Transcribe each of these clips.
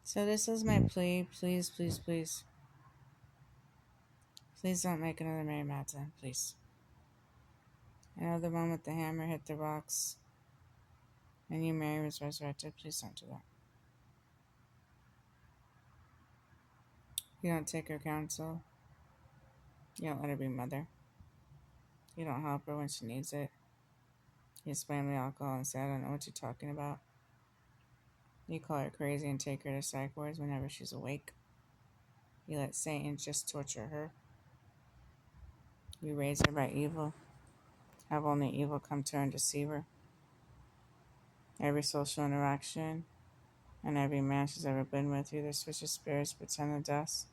So this is my plea. Please, please, please. Please don't make another Mary Magdalene, please. I know the moment the hammer hit the rocks and you Mary was resurrected. Please don't do that. You don't take her counsel. You don't let her be mother. You don't help her when she needs it. You spam the alcohol and say, I don't know what you're talking about. You call her crazy and take her to psych wards whenever she's awake. You let Satan just torture her. You raise her by evil. Have only evil come to her and deceive her. Every social interaction and every man she's ever been with either switches spirits, pretend to dust,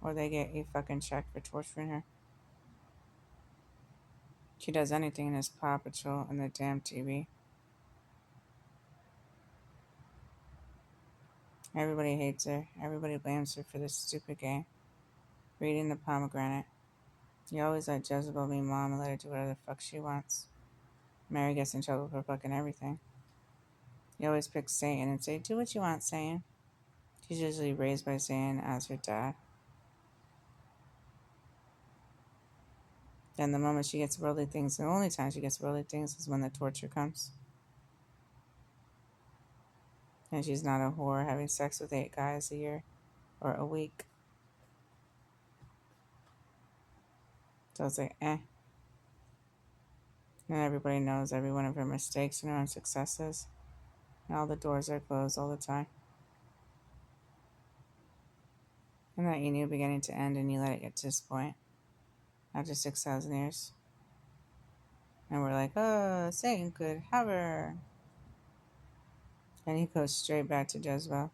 or they get a fucking check for torturing her. She does anything in this Paw Patrol and the damn TV. Everybody hates her. Everybody blames her for this stupid game. Reading the pomegranate. You always let Jezebel be mom and let her do whatever the fuck she wants. Mary gets in trouble for fucking everything. You always pick Satan and say, do what you want, Satan. She's usually raised by Satan as her dad. Then the moment she gets worldly things, the only time she gets worldly things is when the torture comes. And she's not a whore having sex with 8 guys a year or a week. So it's like, eh. And everybody knows every one of her mistakes and her own successes. And all the doors are closed all the time. And that you knew beginning to end and you let it get to this point. After 6,000 years. And we're like, oh, Satan could have her. And he goes straight back to Jezebel.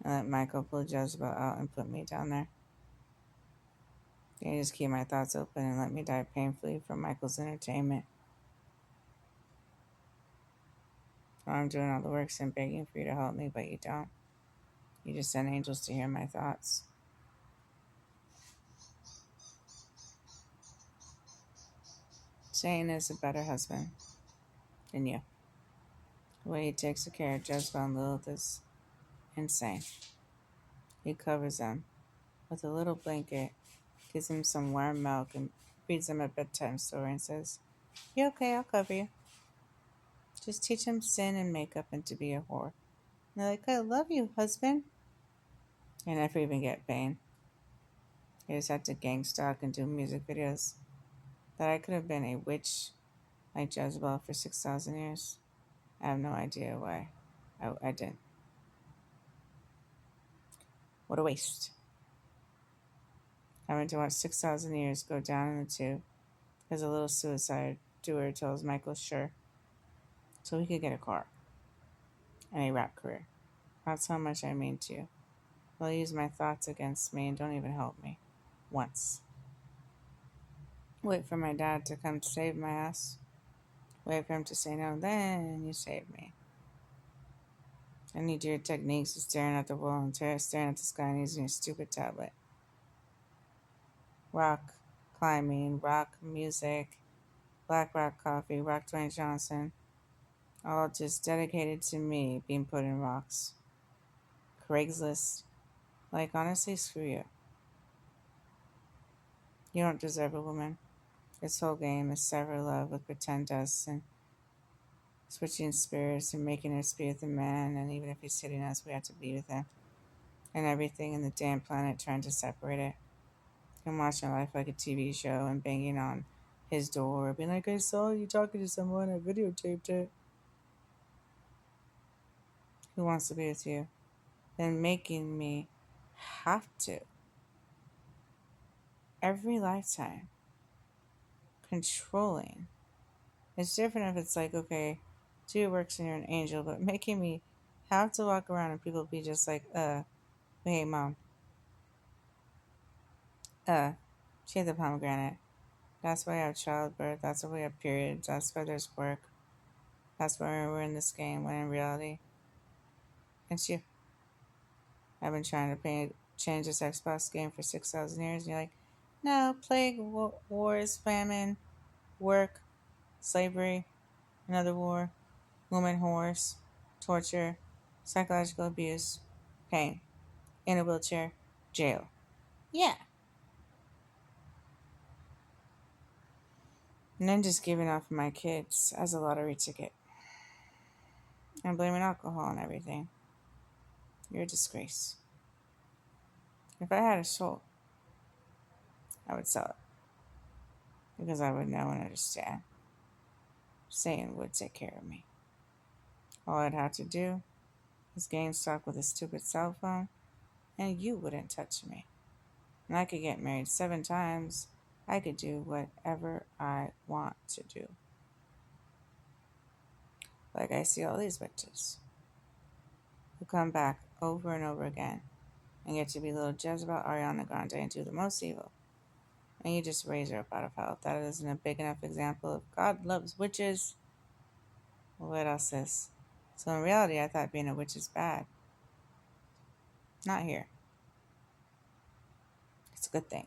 And let Michael pull Jezebel out and put me down there. Can you just keep my thoughts open and let me die painfully from Michael's entertainment? Or I'm doing all the work and begging for you to help me, but you don't. You just send angels to hear my thoughts. Satan is a better husband than you. The way he takes care of Jezebel and Lilith is insane. He covers them with a little blanket, gives them some warm milk, and reads them a bedtime story and says, you okay, I'll cover you. Just teach him sin and makeup and to be a whore. And they're like, I love you, husband. I never even get pain. I just had to gang stalk and do music videos. That I could have been a witch like Jezebel for 6,000 years. I have no idea why I didn't. What a waste. Having to watch 6,000 years go down in the tube because a little suicide doer tells Michael sure. So he could get a car and a rap career. That's how much I mean to you. They'll use my thoughts against me and don't even help me. Once. Wait for my dad to come save my ass. Wait for him to say no, then you save me. I need your techniques of staring at the wall and staring at the sky and using your stupid tablet. Rock climbing, rock music, Black Rock Coffee, Rock Dwayne Johnson, all just dedicated to me being put in rocks. Craigslist. Like, honestly, screw you. You don't deserve a woman. This whole game is sever love with pretend dust and switching spirits and making her be with a man, and even if he's hitting us, we have to be with him. And everything in the damn planet trying to separate it. I'm watching life like a TV show and banging on his door, being like, I saw you talking to someone, I videotaped it. Who wants to be with you? Then making me have to. Every lifetime. Controlling. It's different if it's like, okay, do your works and you're an angel, but making me have to walk around and people be just like, hey, mom. She had the pomegranate. That's why I have childbirth. That's why we have periods. That's why there's work. That's why we're in this game, when in reality, it's you. I've been trying to change this Xbox game for 6,000 years, and you're like, no, plague, wars, famine, work, slavery, another war, woman whores, torture, psychological abuse, pain. in a wheelchair, jail. Yeah. And then just giving off my kids as a lottery ticket and blaming alcohol and everything. You're a disgrace. If I had a soul, I would sell it because I would know and understand. Satan would take care of me. All I'd have to do is gain stock with a stupid cell phone, and you wouldn't touch me. And I could get married 7 times. I could do whatever I want to do. Like I see all these witches who come back over and over again and get to be little Jezebel, Ariana Grande, and do the most evil. And you just raise her up out of hell. If that isn't a big enough example of God loves witches, what else is? So in reality, I thought being a witch is bad. Not here. It's a good thing.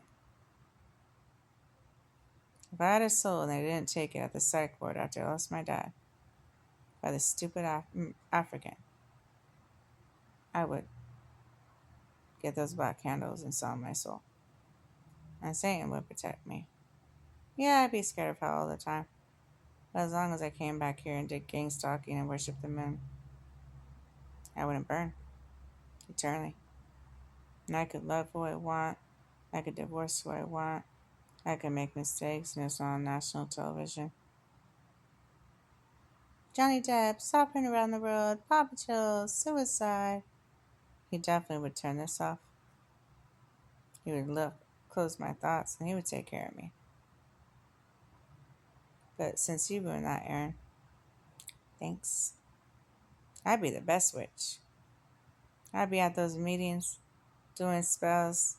If I had a soul and they didn't take it at the psych ward after I lost my dad by the stupid African, I would get those black candles and sell my soul. And Satan would protect me. Yeah, I'd be scared of hell all the time. But as long as I came back here and did gang stalking and worshiped the moon, I wouldn't burn eternally. And I could love who I want. I could divorce who I want. I could make mistakes and it's on national television. Johnny Depp, stopping around the road, Papa Chills, suicide. He definitely would turn this off. He would look, close my thoughts, and he would take care of me. But since you ruined that, Aaron, thanks. I'd be the best witch. I'd be at those meetings doing spells.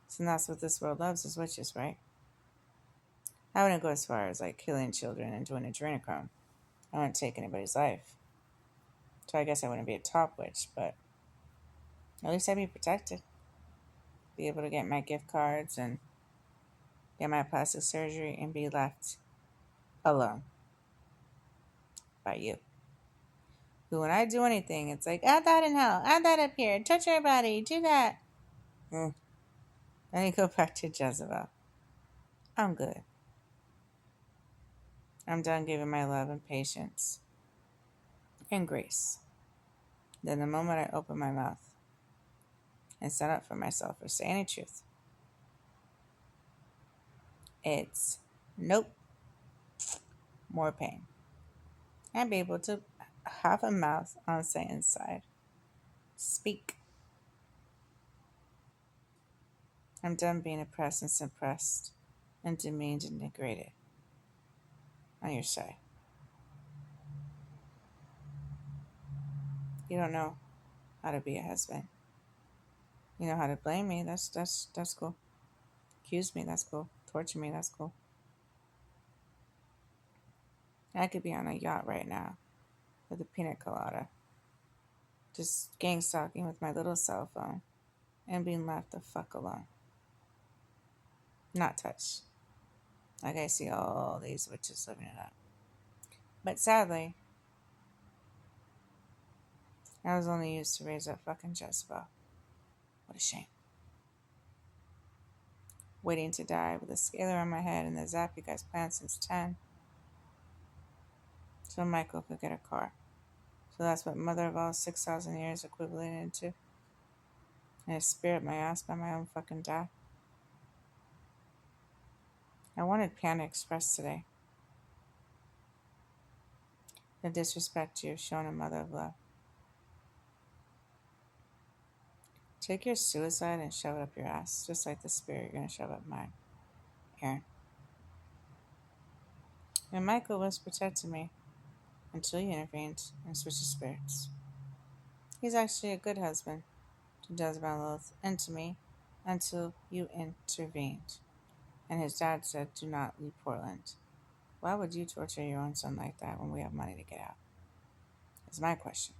So that's what this world loves is witches, right? I wouldn't go as far as like killing children and doing adrenochrome. I wouldn't take anybody's life. So I guess I wouldn't be a top witch, but at least I'd be protected. Be able to get my gift cards and get my plastic surgery and be left alone by you. But when I do anything, it's like, add that in hell, add that up here, touch your body, do that. Then you go back to Jezebel. I'm good. I'm done giving my love and patience and grace. Then the moment I open my mouth and stand up for myself or say any truth, it's nope, more pain. And be able to have a mouth on Satan's side. Speak. I'm done being oppressed and suppressed and demeaned and degraded on your side. You don't know how to be a husband. You know how to blame me. That's cool. Accuse me. That's cool. Torture me. That's cool. I could be on a yacht right now with a pina colada, just gang stalking with my little cell phone and being left the fuck alone. Not touched. Like I see all these witches living it up. But sadly, I was only used to raise up fucking Jezebel. What a shame. Waiting to die with a scalar on my head and the zap you guys planned since 10. So Michael could get a car. So that's what mother of all 6,000 years equated to. And I spirit my ass by my own fucking dad. I wanted Panda Express today. The disrespect you've shown a mother of love. Take your suicide and shove it up your ass, just like the spirit you're going to shove up mine, Aaron. And Michael was protecting me until you intervened and switched the spirits. He's actually a good husband to Jezebel Lilith and to me until you intervened. And his dad said, do not leave Portland. Why would you torture your own son like that when we have money to get out? Is my question.